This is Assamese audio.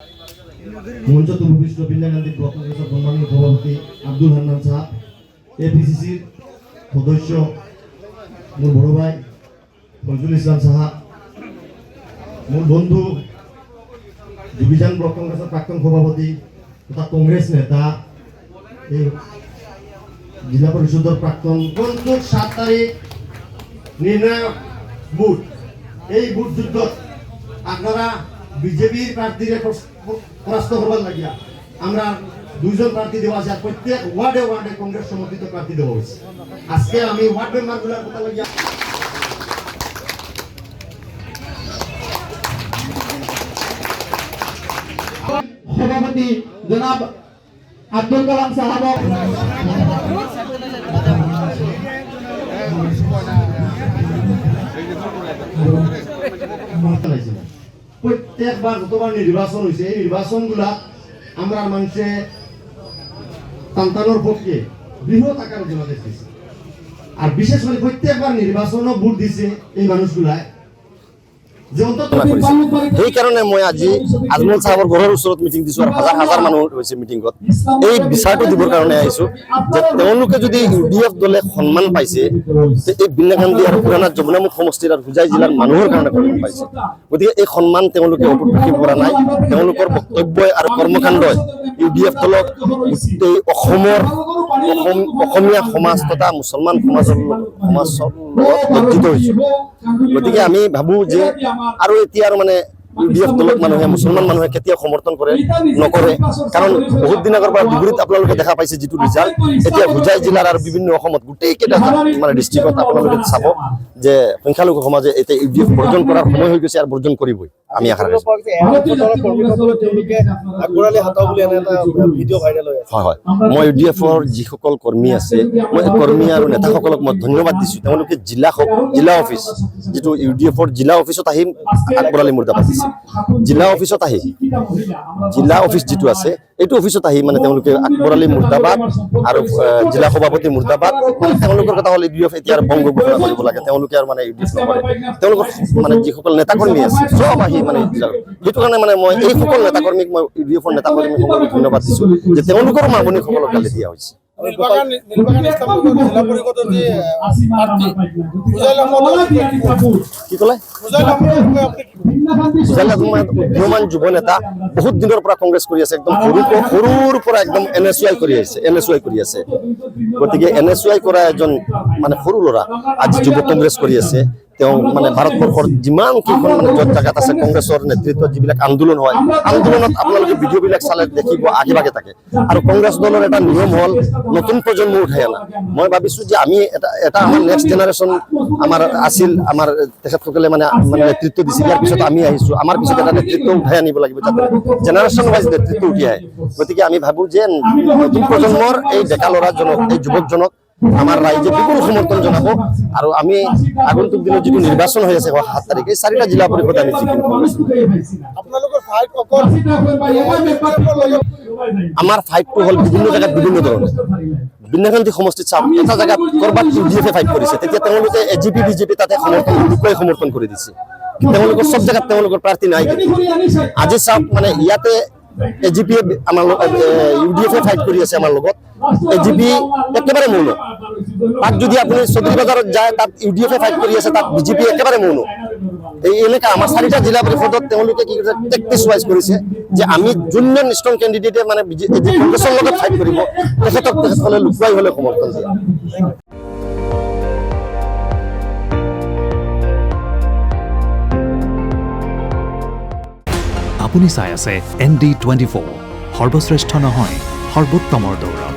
মঞ্চত উপবিষ্ট বিন্যাকান্তি ব্লক কংগ্রেসের সম্মানীয় সভাপতি আব্দুল হান্নান সাহেব, এপিসিসির সদস্য মোর বড় ভাই ফজলুল ইসলাম সাহেব, মোর বন্ধু ডিভিশন ব্লক কংগ্রেসের প্রাক্তন সভাপতি তথা কংগ্রেস নেতা এই জেলা পরিষদের প্রাক্তন 7 তারিখ নির্ণায়ক বুথ, এই বুথ যুদ্ধত আপনারা বিজেপির প্রার্থীরে পরাস্ত করবার লাগিয়া আমরা 2 জন প্রার্থী দেওয়া আছে, আর প্রত্যেক ওয়ার্ডে ওয়ার্ডে কংগ্রেস সমর্থিত প্রার্থী দেওয়া হয়েছে। আজকে আমি ওয়ার্ড মেম্বার গুলার কথা লাগিয়া সভাপতি জনাব আব্দুল কালাম সাহেব প্রত্যেকবার যতবার নির্বাচন হয়েছে এই নির্বাচন গুলা আমরা মানুষে সন্তানোর পক্ষে বৃহৎ আকারে জমা দিচ্ছে, আর বিশেষ করে প্রত্যেকবার নির্বাচনও ভোট দিছে এই মানুষগুলায়। সেই কাৰণে মই আজি আজমল সাহেবৰ ঘৰৰ ওচৰত মিটিং দিছো আৰু হাজাৰ হাজাৰ মানুহ হৈছে মিটিংত। এই বিচাৰটো দিবৰ কাৰণে আহিছো যে তেওঁলোকে যদি ইউডিএফ দলে সন্মান পাইছে, এই বিন্যাকান্দি আৰু পুৰণা যমুনামুখ সমষ্টিৰ আৰু হোজাই জিলাৰ মানুহৰ কাৰণে সন্মান পাইছে। গতিকে এই সন্মান তেওঁলোকে অটুট ৰাখিব পৰা নাই। তেওঁলোকৰ বক্তব্যই আৰু কৰ্মকাণ্ডই ইউডিএফ দলক গোটেই অসমীয়া সমাজ তথা মুছলমান সমাজৰ লগত লজ্জিত হৈছে। গতিকে আমি ভাবো যে আৰু এতিয়া আৰু মানে ইউডিএফ দলক মানুহে মুছলমান মানুহে কেতিয়াও সমৰ্থন নকৰে, কাৰণ বহুত দিন আগৰ পৰা বিপৰীত আপোনালোকে দেখা পাইছে যিটো ৰিজাল্ট। এতিয়া হোজাই জিলাৰ আৰু বিভিন্ন অসমত গোটেইকেইটা মানে ডিষ্ট্ৰিক্টত আপোনালোকে চাব যে সংখ্যালঘু সমাজে এতিয়া ইউডিএফ বৰ্জন কৰাৰ সময় হৈ গৈছে আৰু বৰ্জন কৰিবই আমি আশা ৰাখিছো। হয় হয়, মই ইউডিএফৰ যিসকল কৰ্মী আছে, মই কৰ্মী আৰু নেতাসকলক মই ধন্যবাদ দিছোঁ। তেওঁলোকে জিলা অফিচ যিটো ইউডিএফৰ জিলা অফিচত আহি আকবৰালি মুৰ্দাবাদ দিছে। জিলা অফিচত আহি জিলা অফিচ যিটো আছে এইটো অফিচত আহি মানে তেওঁলোকে আকবৰালি মুৰ্দাবাদ আৰু জিলা সভাপতি মুৰ্দাবাদ, মানে তেওঁলোকৰ কথা হ'ল ইউডিএফ এতিয়া বংগ ঘোষণা কৰিব লাগে। তেওঁলোকে আৰু মানে ইউডিএফ নকৰে, তেওঁলোকৰ মানে যিসকল নেতাকৰ্মী আছে চব আহি মানে সেইটো কাৰণে মানে মই এই সকল নেতাকৰ্মীক মই ইউডিএফৰ নেতাকৰ্মীসকলক ধন্যবাদ দিছোঁ যে তেওঁলোকৰ মামনিসকলক গালি দিয়া হৈছে। কি ক'লে উদীয়মান যুৱ নেতা, বহুত দিনৰ পৰা কংগ্ৰেছ কৰি আছে, একদম সৰুৰ পৰা একদম এনএছইউআই কৰি আছে। গতিকে এনএছইউআই কৰা এজন মানে সৰু ল'ৰা আজি যুৱ কংগ্ৰেছ কৰি আছে। তেওঁ মানে ভাৰতবৰ্ষৰ যিমান কেইখন মানে য'ত জেগাত আছে কংগ্ৰেছৰ নেতৃত্বত যিবিলাক আন্দোলন হয়, আন্দোলনত আপোনালোকে ভিডিঅ'বিলাক চালে দেখিব আগে ভাগে থাকে। আৰু কংগ্ৰেছ দলৰ এটা নিয়ম হ'ল নতুন প্ৰজন্ম উঠাই অনা। মই ভাবিছোঁ যে আমি এটা আমাৰ নেক্সট জেনেৰেশ্যন আমাৰ আছিল, আমাৰ তেখেতসকলে মানে নেতৃত্ব দিছিল। ইয়াৰ পিছত আমি আহিছোঁ, আমাৰ পিছত এটা নেতৃত্ব উঠাই আনিব লাগিব যাতে জেনেৰেশ্যন ৱাইজ নেতৃত্ব উঠি আহে। গতিকে আমি ভাবোঁ যে নতুন প্ৰজন্মৰ এই ডেকা ল'ৰাজনক, এই যুৱকজনক আমাৰ ৰাইজে বিপুল সমৰ্থন জনাব। আৰু আমি আগন্তুক দিনত যিটো নিৰ্বাচন হৈ আছে 7 তাৰিখে 4টা জিলা পৰিষদ আমি জিকিম। আমাৰ ফাইটটো হ'ল বিভিন্ন জেগাত বিভিন্ন ধৰণৰ। বিন্যাকান্দি সমষ্টিত চাওক, এটা জেগাত ক'ৰবাত ইউডিএফে ফাইট কৰিছে, তেতিয়া তেওঁলোকে এজিপি বিজেপি তাতে সমৰ্থন কৰি দিছে। তেওঁলোকৰ চব জেগাত তেওঁলোকৰ প্ৰাৰ্থী নাই। আজি চাওক মানে ইয়াতে এজিপিয়ে আমাৰ ইউডিএফে ফাইট কৰি আছে আমাৰ লগত। এজিপি একেবাৰে মৌন। তাত যদি আপুনি চৌধুৰী বজাৰত যায়, তাত ইউডিএফে ফাইট কৰি আছে, তাত বিজেপি একেবাৰে মৌন। এই এনেকা আমাৰ 4টা জিলা পৰিষদত তেওঁলোকে কি কৰিছে, টেকটিক্স ৱাইজ কৰিছে যে আমি যোনজন ষ্ট্ৰং কেণ্ডিডেটে মানে কংগ্ৰেছৰ লগত ফাইট কৰিব, তেখেতসকলে লুকুৱাই হ'লে সমৰ্থন দিয়ে। আপুনি চাই আছে ND24, সৰ্বশ্ৰেষ্ঠ নহয় সৰ্বোত্তমৰ দৌৰ।